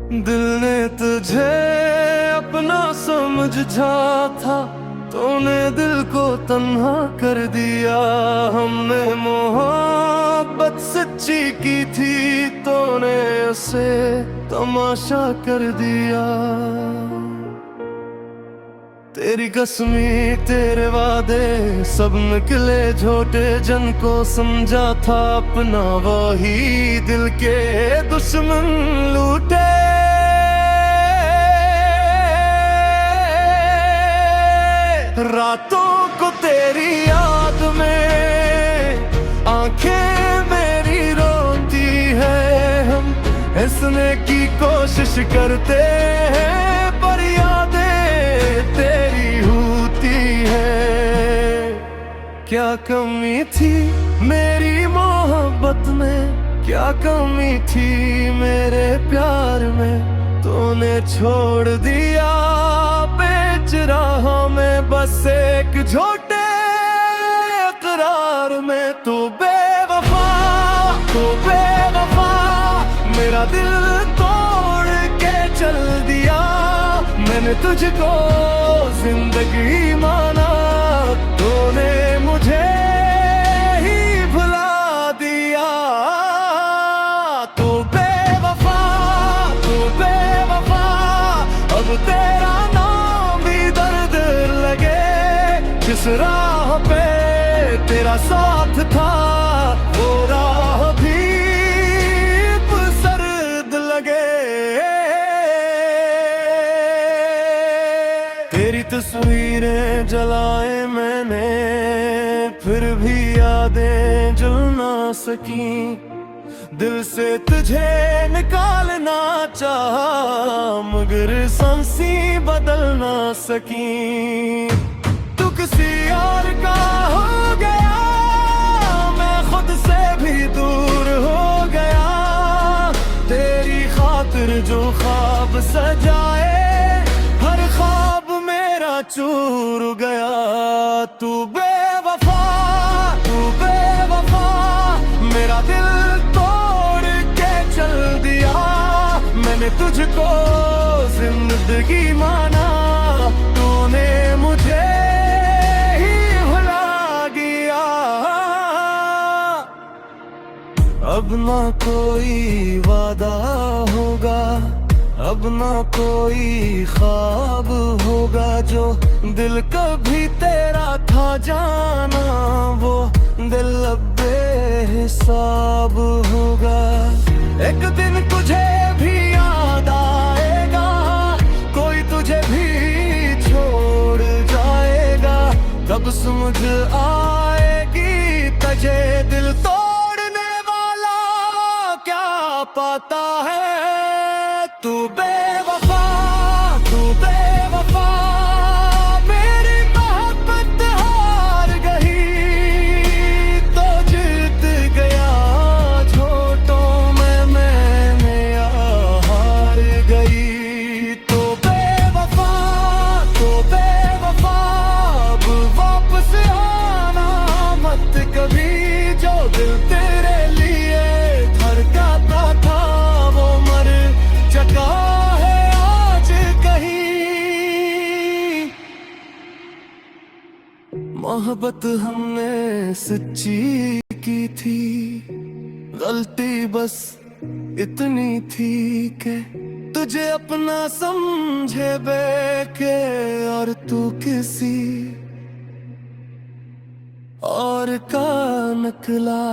दिल ने तुझे अपना समझा था, तूने दिल को तन्हा कर दिया। हमने मोहब्बत सच्ची की थी, तूने उसे तमाशा कर दिया। तेरी कसमी तेरे वादे सब निकले झूठे, जन को समझा था अपना वही दिल के दुश्मन लूटे। रातों को तेरी याद में आंखें मेरी रोती है, हम हंसने की कोशिश करते हैं पर यादें तेरी होती है। क्या कमी थी मेरी मोहब्बत में, क्या कमी थी मेरे प्यार में, तूने छोड़ दिया बेच रहा मैं बस एक झूठे इकरार में। तू बेवफा, तू बेवफा, मेरा दिल तोड़ के चल दिया। मैंने तुझको जिंदगी माना, तूने मुझे ही भुला दिया। तू बेवफा, तू बेवफा, अब तेरा नाम भी दर्द लगे। जिस राह पे तेरा साथ था वो राह भी सर्द लगे। तेरी तस्वीरें जलाए मैंने, फिर भी यादें जल ना सकी। दिल से तुझे निकालना चाहा, मगर सांसें बदल ना सकी। तू किसी और का हो गया, मैं खुद से भी दूर हो गया। तेरी खातिर जो ख्वाब सजाए, हर ख्वाब मेरा चूर गया। तू बेवफा, तू बेवफा, मेरा दिल तोड़ के चल दिया। मैंने तुझको जिंदगी माना, तूने मुझे ही भुला दिया। अब ना कोई वादा होगा, अब ना कोई ख्वाब होगा। जो दिल कभी तेरा था जाना, वो दिल अब बेहिसाब होगा। एक दिन तुझे भी याद आएगा, कोई तुझे भी छोड़ जाएगा। तब समझ आएगी तुझे दिल तोड़ने वाला क्या पाता है। तू बेवफा, तू बेवफा, मेरी मोहब्बत हार गई तो जीत गया। झूठों में मैंने हार गई। तो बेवफा, तो बेवफा, अब वापस आना मत कभी। जो दिल तेरे लिए धड़काता था वो मर चुका है आज कहीं। मोहब्बत हमने सच्ची की थी, गलती बस इतनी थी कि तुझे अपना समझे बेके और तू किसी और का निकला।